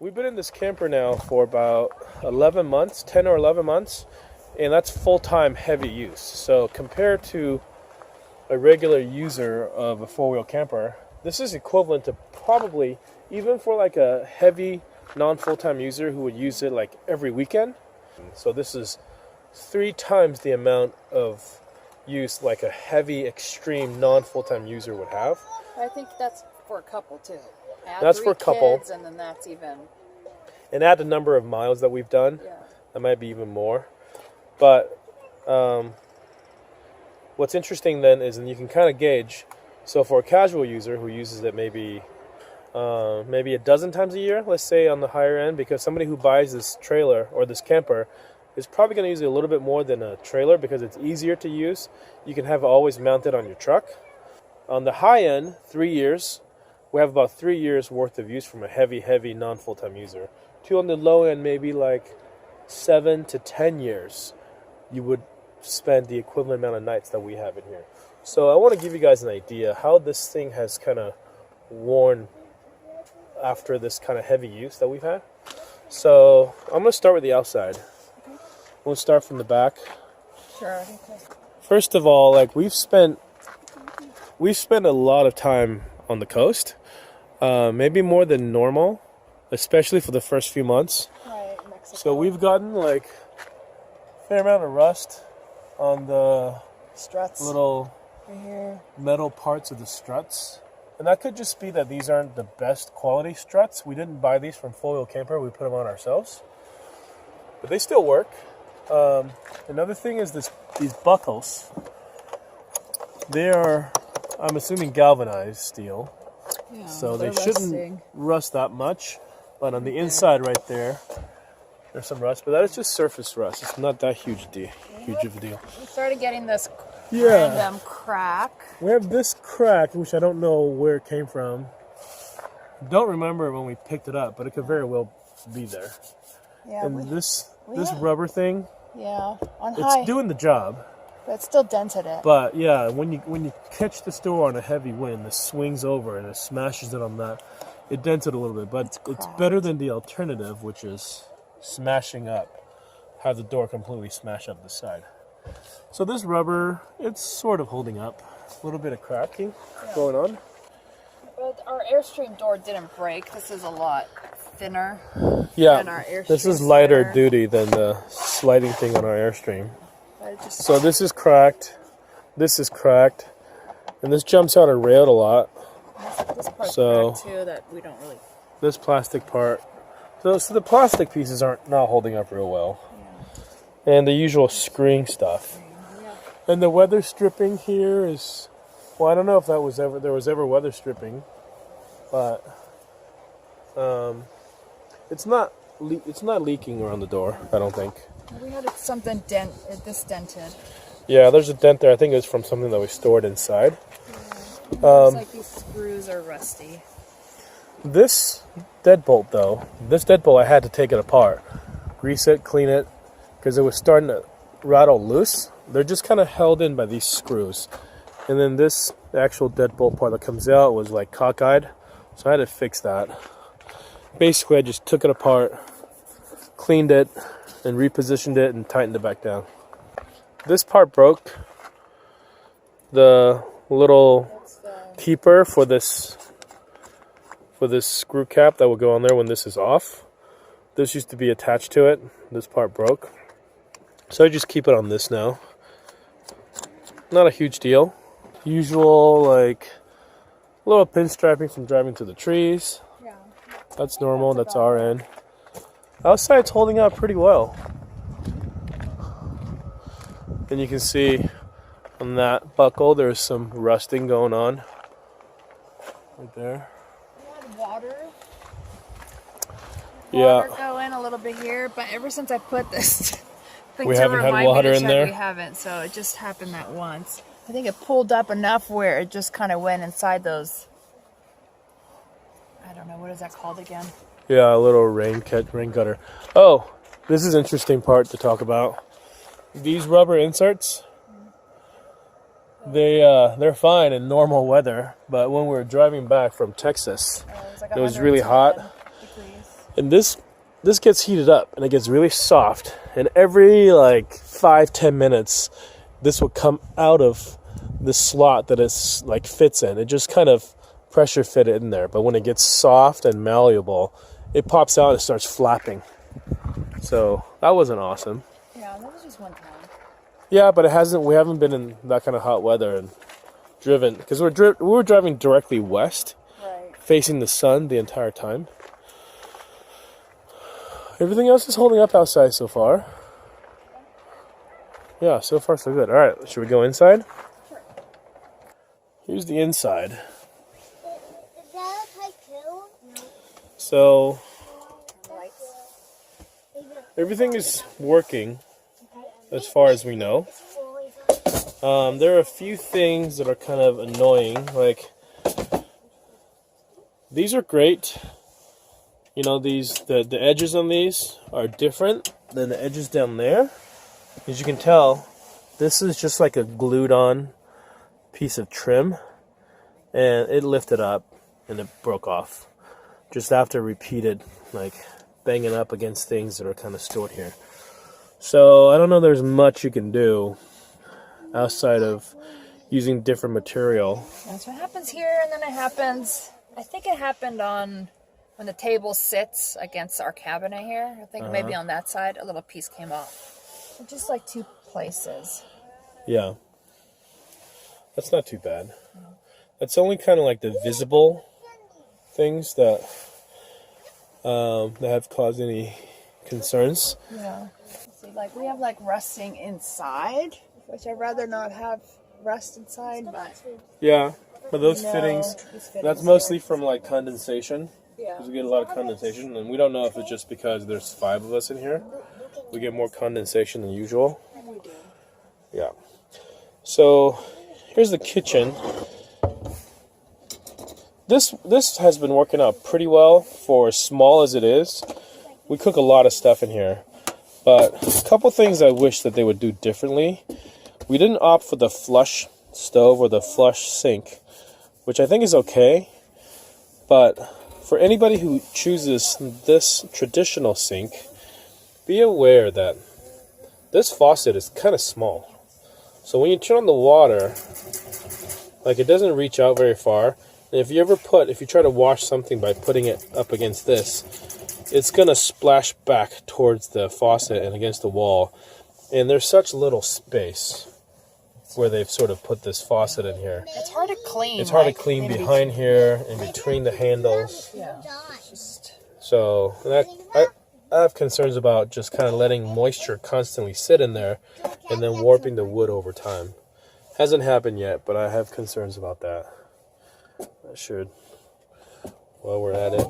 We've been in this camper now for about 11 months, 10 or 11 months, and that's full-time heavy use. So compared to a regular user of a four-wheel camper, this is equivalent to probably, even for like a heavy non-full-time user who would use it like every weekend. So this is 3 times the amount of use like a heavy, extreme non-full-time user would have. I think that's for a couple too. That's for a couple. Kids, and then that's even. And add the number of miles that we've done, Yeah. that might be even more. But what's interesting then is, and you can kind of gauge, so for a casual user who uses it maybe a dozen times a year, let's say on the higher end, because somebody who buys this trailer or this camper is probably going to use it a little bit more than a trailer because it's easier to use. You can have it always mounted on your truck. On the high end, 3 years, we have about 3 years worth of use from a heavy non-full-time user. 2 on the low end, maybe like 7 to 10 years, you would spend the equivalent amount of nights that we have in here. So I want to give you guys an idea how this thing has kind of worn after this kind of heavy use that we've had. So I'm going to start with the outside. We'll start from the back. Sure. Okay. First of all, like we've spent a lot of time on the coast, maybe more than normal, especially for the first few months. Right, Mexico. So we've gotten like a fair amount of rust on the struts little right here. metal parts of the struts. And that could just be that these aren't the best quality struts. We didn't buy these from Four Wheel Camper. We put them on ourselves. But they still work. Another thing is these buckles. They are, I'm assuming, galvanized steel. Yeah, So they they're shouldn't rusting. rust that much. But on the inside right there, there's some rust. But that is just surface rust. It's not that huge of a deal. We started getting this Yeah. random crack. We have this crack, which I don't know where it came from. Don't remember when we picked it up, but it could very well be there. Yeah, And this have- rubber thing, yeah, on high, it's doing the job. but it's still dented it. But yeah, when you catch this door on a heavy wind, this swings over and it smashes it on that. It dents it a little bit, but it's better than the alternative, which is smashing up, have the door completely smash up the side. So this rubber, it's sort of holding up. A little bit of cracking going on. But our Airstream door didn't break. This is a lot thinner. Yeah, than our Airstream this is lighter center. duty than the sliding thing on our Airstream. But it just, So this is cracked, and this jumps out and railed a lot. this part's so- cracked too that we don't really. This plastic part. So the plastic pieces aren't not holding up real well. And the usual screen stuff. And the weather stripping here is, well, I don't know if there was ever weather stripping, but it's not leaking around the door, I don't think. We had something this dented. Yeah, there's a dent there. I think it was from something that we stored inside. Looks like these screws are rusty. This deadbolt, though, I had to take it apart, grease it, clean it, because it was starting to rattle loose. They're just kind of held in by these screws. And then the actual deadbolt part that comes out was like cockeyed, so I had to fix that. Basically, I just took it apart, cleaned it, and repositioned it and tightened it back down. This part broke. The little keeper for this screw cap that will go on there when this is off. This used to be attached to it. This part broke. So I just keep it on this now. Not a huge deal. Usual, like, little pinstriping from driving through the trees. Yeah. That's normal. That's our end. Outside's holding up pretty well. And you can see on that buckle there's some rusting going on. Right there. We had water Yeah. go in a little bit here, but ever since I put this thing We to haven't had remind me water to in check, there? we haven't, so it just happened that once. I think it pulled up enough where it just kind of went inside those, I don't know, what is that called again? Yeah, a little rain gutter. Oh, this is an interesting part to talk about. These rubber inserts, they're fine in normal weather, but when we were driving back from Texas, It was, like it was really hot. 110 degrees. And this gets heated up and it gets really soft. And every like 5-10 minutes, this will come out of the slot that it's like fits in. It just kind of pressure fit it in there. But when it gets soft and malleable, it pops out and starts flapping. So that wasn't awesome. Yeah, that was just one time. Yeah, but we haven't been in that kind of hot weather and driven, because we were driving directly west, right, facing the sun the entire time. Everything else is holding up outside so far. Yeah, so far so good. All right, should we go inside? Sure. Here's the inside. Is that a type 2? No. So Lights. everything is working as far as we know. There are a few things that are kind of annoying, like these are great. You know, the edges on these are different than the edges down there. As you can tell, this is just like a glued on piece of trim, and it lifted up and it broke off just after repeated like banging up against things that are kind of stored here. So I don't know there's much you can do outside of using different material. That's what happens here, and then it happens, I think it happened on when the table sits against our cabinet here. I think maybe on that side a little piece came off. Just like 2 places. Yeah. That's not too bad. That's only kind of like the visible things that have caused any concerns. Yeah. See, like we have like rusting inside, which I'd rather not have rust inside, but Yeah, but those no, fittings, these fittings that's mostly from like condensation. Yeah. Because we get a lot of condensation, and we don't know if it's just because there's 5 of us in here. We get more condensation than usual. We do. Yeah. So here's the kitchen. This has been working out pretty well for as small as it is. We cook a lot of stuff in here, but a couple things I wish that they would do differently. We didn't opt for the flush stove or the flush sink, which I think is okay, but for anybody who chooses this traditional sink, be aware that this faucet is kind of small. So when you turn on the water, like it doesn't reach out very far. And if you try to wash something by putting it up against this, it's going to splash back towards the faucet and against the wall. And there's such little space where they've sort of put this faucet in here. It's hard to clean. It's hard to clean behind here and between the handles. Yeah. It's just... So I have concerns about just kind of letting moisture constantly sit in there and then warping the wood over time. Hasn't happened yet, but I have concerns about that. I should, while we're at it,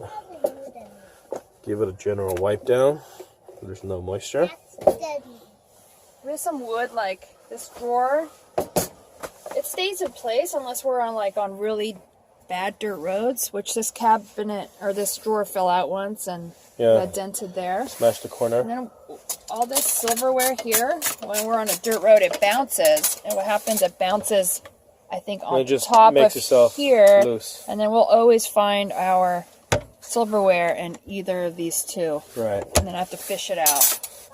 give it a general wipe down so there's no moisture. There's some wood, like this drawer. It stays in place unless we're on really bad dirt roads, which this cabinet or this drawer fell out once and got dented there. Smash the corner. And then all this silverware here, when we're on a dirt road, it bounces. And what happens, it bounces, I think, on top of here. Loose. And then we'll always find our silverware in either of these two. Right. And then I have to fish it out.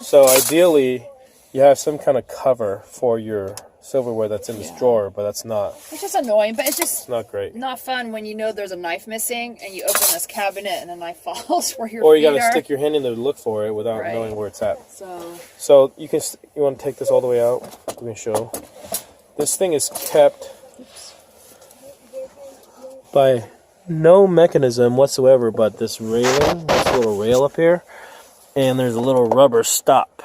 So ideally, you have some kind of cover for your silverware that's in this drawer, but that's not. It's just annoying, but it's just not great. Not fun when you know there's a knife missing and you open this cabinet and the knife falls where your Or you feet got to are. stick your hand in there to look for it without knowing where it's at. So you want to take this all the way out? We can show. This thing is kept by no mechanism whatsoever but this railing, this little rail up here, and there's a little rubber stop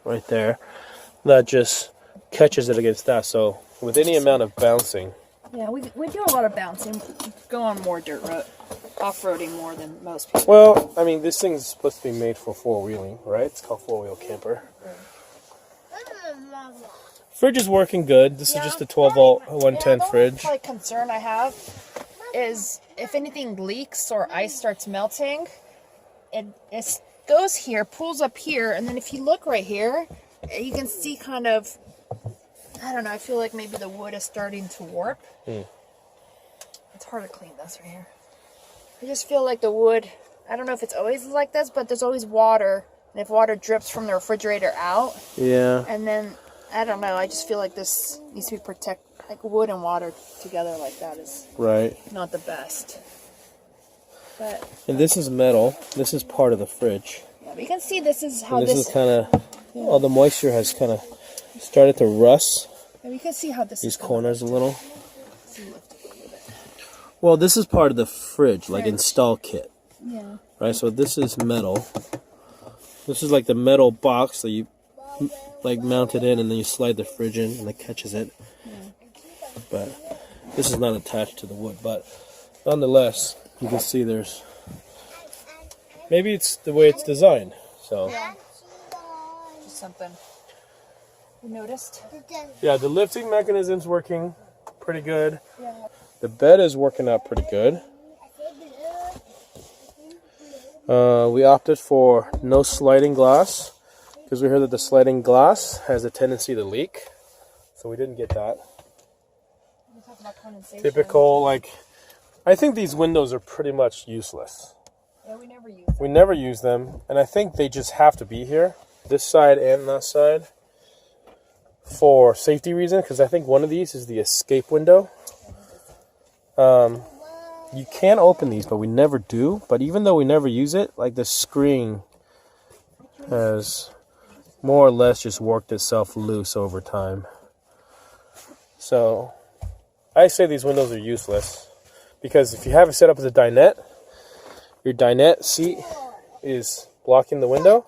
right there that just catches it against that. So with any amount of bouncing. yeah, we do a lot of bouncing. Go on more dirt road, off-roading more than most people. Well, I mean, this thing's supposed to be made for four-wheeling, right? It's called Four Wheel Camper. Fridge is working good. This is just a 12-volt 110 fridge. The only concern I have is if anything leaks or ice starts melting, it goes here, pulls up here, and then if you look right here, you can see kind of, I don't know, I feel like maybe the wood is starting to warp. It's hard to clean this right here. I just feel like the wood I don't know if it's always like this, but there's always water. And if water drips from the refrigerator out, Yeah. and then, I don't know, I just feel like this needs to be protected. Like wood and water together like that is Right. not the best. But And this is metal. This is part of the fridge. yeah, but you can see this is how And this. this is kind of, all the moisture has kind of started to rust And you can see how this these is corners a little. See, lift it a little bit. Well, this is part of the fridge, like Fridge. install kit. Yeah. Right, so this is metal. This is like the metal box that you like mount it in, and then you slide the fridge in, and it catches it. But this is not attached to the wood. But nonetheless, you can see there's maybe it's the way it's designed. So Just something you noticed. yeah, the lifting mechanism's working pretty good. Yeah. The bed is working out pretty good. We opted for no sliding glass because we heard that the sliding glass has a tendency to leak, so we didn't get that. We're talking about condensation. Typical, like, I think these windows are pretty much useless. Yeah, we never use them. We never use them, and I think they just have to be here, this side and that side, for safety reasons, because I think one of these is the escape window. You can open these, but we never do. But even though we never use it, like the screen has more or less just worked itself loose over time. So I say these windows are useless because if you have it set up as a dinette, your dinette seat is blocking the window.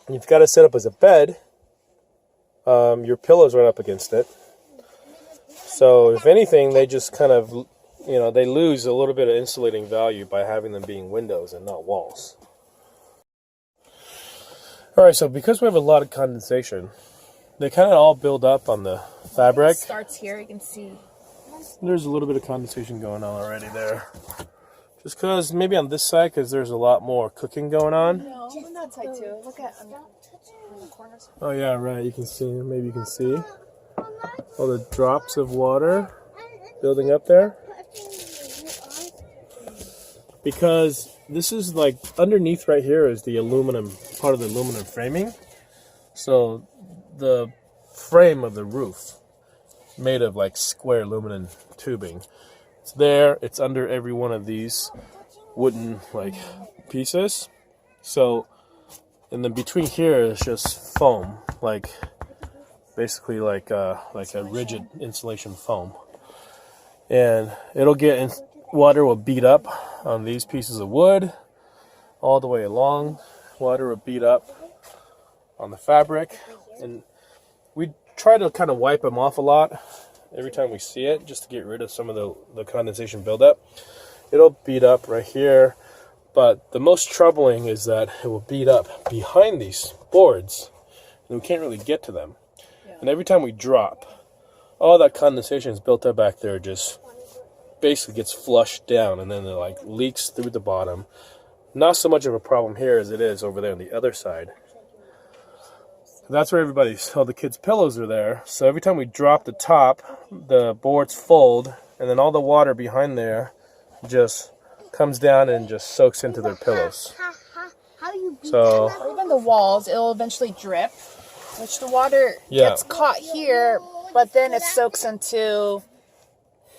And you've got it set up as a bed, your pillow's right up against it. So if anything, they just kind of, you know, they lose a little bit of insulating value by having them being windows and not walls. All right, so because we have a lot of condensation, they kind of all build up on the fabric. It starts here, you can see. There's a little bit of condensation going on already there. Just because, maybe on this side, because there's a lot more cooking going on. No, on that side too. Look at on the corners. Oh yeah, right, you can see, maybe you can see all the drops of water building up there. Because this is like, underneath right here is the aluminum, part of the aluminum framing. So the frame of the roof, made of like square aluminum tubing. It's there, it's under every one of these wooden like pieces. So, and then between here is just foam, like basically like a rigid insulation foam. And it'll get, water will beat up on these pieces of wood all the way along. Water will beat up on the fabric, and we try to kind of wipe them off a lot every time we see it, just to get rid of some of the condensation buildup. It'll beat up right here, but the most troubling is that it will beat up behind these boards, and we can't really get to them. Yeah. And every time we drop, all that condensation is built up back there, just basically gets flushed down, and then it like leaks through the bottom. Not so much of a problem here as it is over there on the other side. That's where all the kids' pillows are there. So every time we drop the top, the boards fold, and then all the water behind there just comes down and just soaks into their pillows. So Or even the walls, it'll eventually drip, which the water gets caught here, but then it soaks into,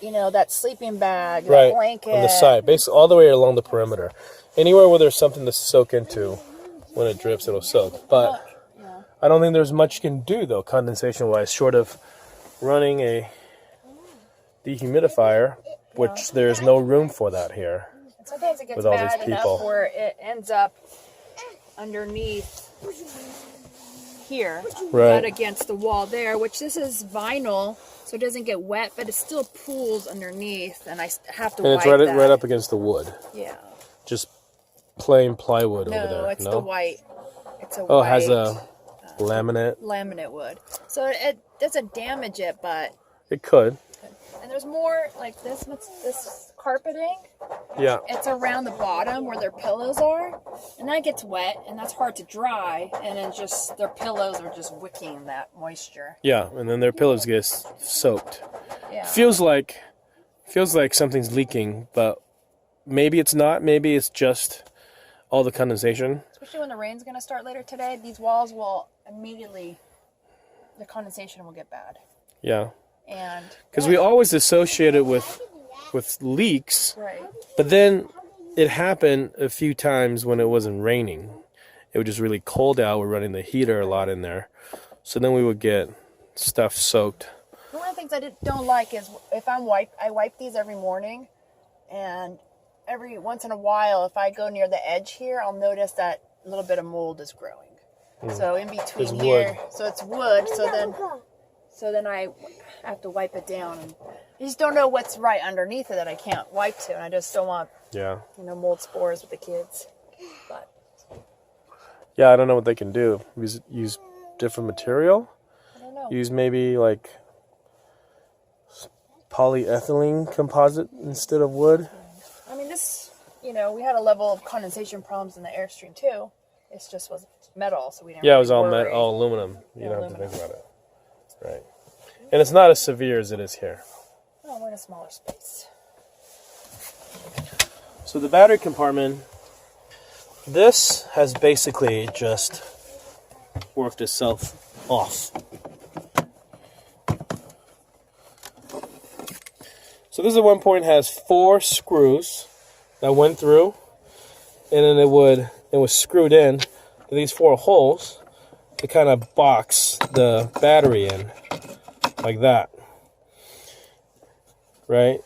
you know, that sleeping bag, that blanket. On the side, basically all the way along the perimeter. Anywhere where there's something to soak into, when it drips, it'll soak. But I don't think there's much you can do, though, condensation-wise, short of running a dehumidifier, which there's no room for that here. Sometimes it gets with all bad these enough people. where it ends up underneath here, Right. not against the wall there, which this is vinyl, so it doesn't get wet, but it still pools underneath, and I have to And wipe it's that. right up against the wood. Yeah. Just plain plywood over No, there. it's the white. It's a Oh, white it has a laminate. laminate wood. So it doesn't damage it, but... It could. And there's more like this carpeting. Yeah. It's around the bottom where their pillows are, and that gets wet, and that's hard to dry, and then just their pillows are just wicking that moisture. Yeah, and then their pillows get soaked. Yeah. Feels like something's leaking, but maybe it's not. Maybe it's just all the condensation. Especially when the rain's going to start later today, these walls will immediately, the condensation will get bad. Yeah. And because we always associate it with leaks. right. But then it happened a few times when it wasn't raining. It was just really cold out. We're running the heater a lot in there. So then we would get stuff soaked. One of the things I don't like is if I wipe these every morning, and every once in a while, if I go near the edge here, I'll notice that a little bit of mold is growing. So in between It's here, wood. so it's wood. So then I have to wipe it down. And I just don't know what's right underneath it that I can't wipe to, and I just don't want mold spores with the kids. But yeah, I don't know what they can do. Use different material. I don't know. Use maybe like polyethylene composite instead of wood. I mean, this, we had a level of condensation problems in the Airstream too. It just was metal, so we didn't. Yeah, it was really all worry. all aluminum. You don't have to Aluminum. think about it. Right. And it's not as severe as it is here. Oh, we're in a smaller space. So the battery compartment, this has basically just worked itself off. So this at one point has 4 screws that went through, and then it was screwed in to these 4 holes to kind of box the battery in like that, right?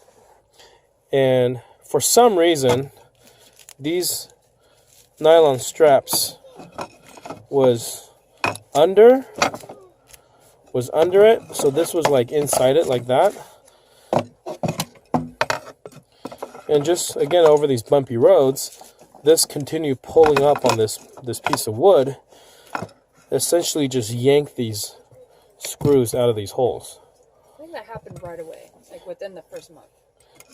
And for some reason, these nylon straps was under it, so this was like inside it like that. And just again over these bumpy roads, this continued pulling up on this piece of wood, essentially just yanked these screws out of these holes. I think that happened right away, like within the first month.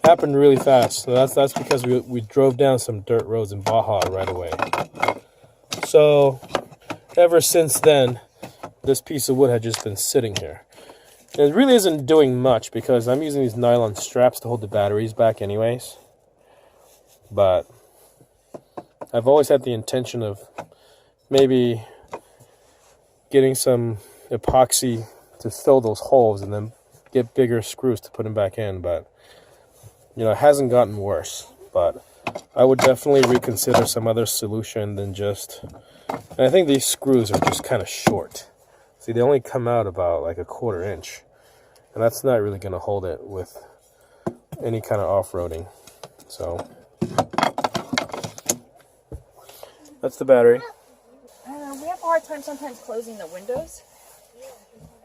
Happened really fast. So that's because we drove down some dirt roads in Baja right away. So ever since then, this piece of wood had just been sitting here. And it really isn't doing much because I'm using these nylon straps to hold the batteries back anyways. But I've always had the intention of maybe getting some epoxy to fill those holes and then get bigger screws to put them back in. But, it hasn't gotten worse. But I would definitely reconsider some other solution than just... And I think these screws are just kind of short. See, they only come out about like a 1/4 inch. And that's not really going to hold it with any kind of off-roading. So that's the battery. I don't know, we have a hard time sometimes closing the windows.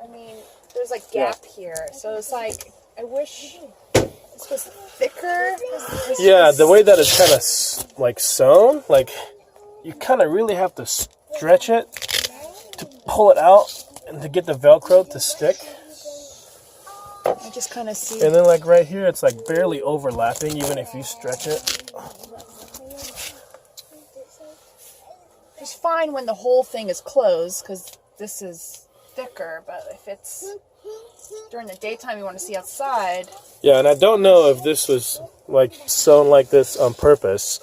I mean, there's like gap here, so it's like, I wish this was thicker. Yeah, the way that it's kind of like sewn, like you kind of really have to stretch it to pull it out and to get the Velcro to stick. I just kind of see. And then like right here, it's like barely overlapping even if you stretch it. It's fine when the whole thing is closed because this is thicker, but if it's during the daytime you want to see outside. Yeah, and I don't know if this was like sewn like this on purpose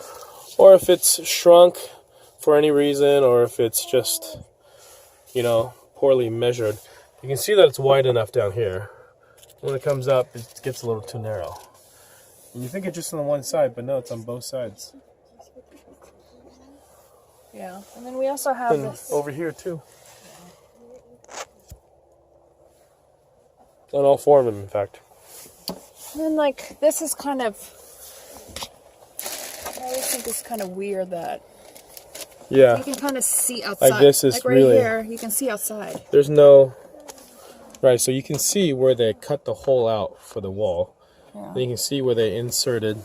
or if it's shrunk for any reason or if it's just, poorly measured. You can see that it's wide enough down here. When it comes up, it gets a little too narrow. And you think it's just on the one side, but no, it's on both sides. Yeah, and then we also have And this. over here too. On all 4 of them, in fact. And then like this is kind of. I always think it's kind of weird that Yeah. you can kind of see outside. Like this is like right really. here, you can see outside. There's no. Right, so you can see where they cut the hole out for the wall. Yeah. And you can see where they inserted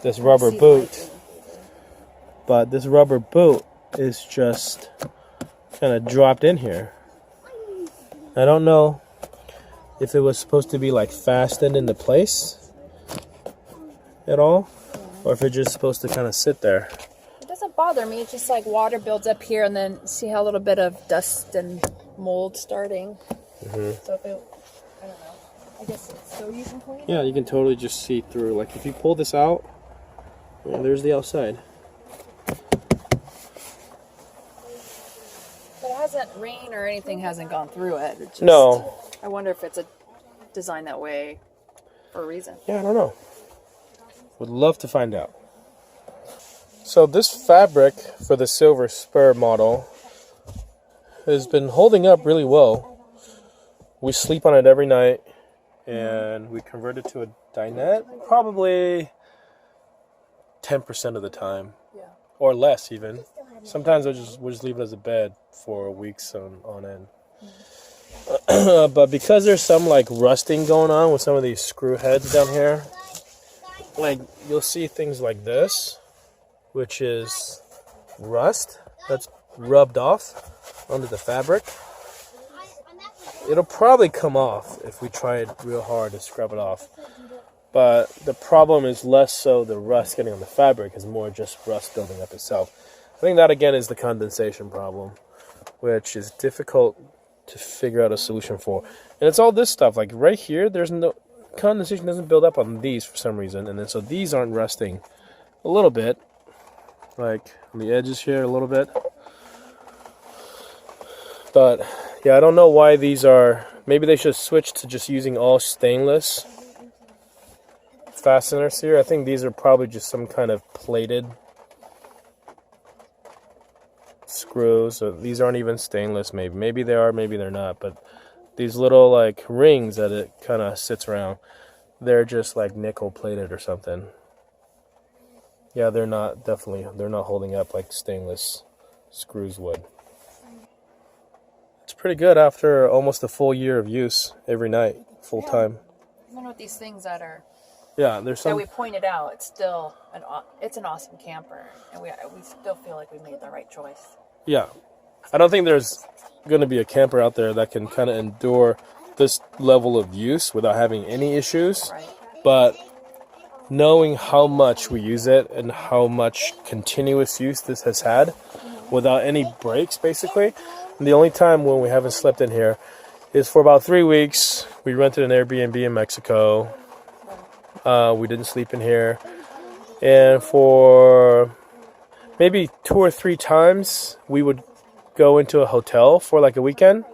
this rubber boot. But this rubber boot is just kind of dropped in here. I don't know if it was supposed to be like fastened into place at all, or if it's just supposed to kind of sit there. It doesn't bother me. It's just like water builds up here, and then see how a little bit of dust and mold starting. Mm-hmm. So if it, I don't know. I guess it's so you can clean it. Yeah, you can totally just see through. Like if you pull this out, there's the outside. hasn't, rain or anything hasn't gone through it. It just, No. I wonder if it's designed that way for a reason. Yeah, I don't know. Would love to find out. So this fabric for the Silver Spur model has been holding up really well. We sleep on it every night, and we convert it to a dinette probably 10% of the time, or less even. Sometimes we'll just leave it as a bed for weeks on end. But because there's some like rusting going on with some of these screw heads down here, like you'll see things like this, which is rust that's rubbed off onto the fabric. It'll probably come off if we try it real hard to scrub it off. But the problem is less so the rust getting on the fabric, is more just rust building up itself. I think that again is the condensation problem, which is difficult to figure out a solution for. And it's all this stuff, like right here, there's no condensation doesn't build up on these for some reason, and then so these aren't rusting a little bit, like on the edges here a little bit. But yeah, I don't know why these are. Maybe they should switch to just using all stainless fasteners here. I think these are probably just some kind of plated screws. So these aren't even stainless. Maybe they are, maybe they're not. But these little like rings that it kind of sits around, they're just like nickel plated or something. Yeah, they're not holding up like stainless screws would. It's pretty good after almost a full year of use every night, full time. Even with these things that are there's some that we pointed out, it's still an awesome camper, and we still feel like we made the right choice. Yeah, I don't think there's going to be a camper out there that can kind of endure this level of use without having any issues. Right. But knowing how much we use it and how much continuous use this has had without any breaks, basically. And the only time when we haven't slept in here is for about 3 weeks. We rented an Airbnb in Mexico. We didn't sleep in here. And for maybe 2 or 3 times, we would go into a hotel for like a weekend.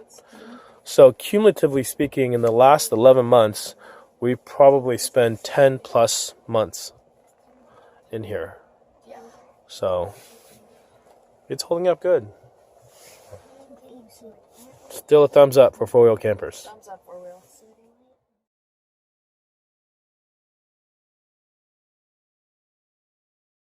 So cumulatively speaking, in the last 11 months, we probably spent 10 plus months in here. Yeah. So it's holding up good. Still a thumbs up for 4 wheel campers. Thumbs up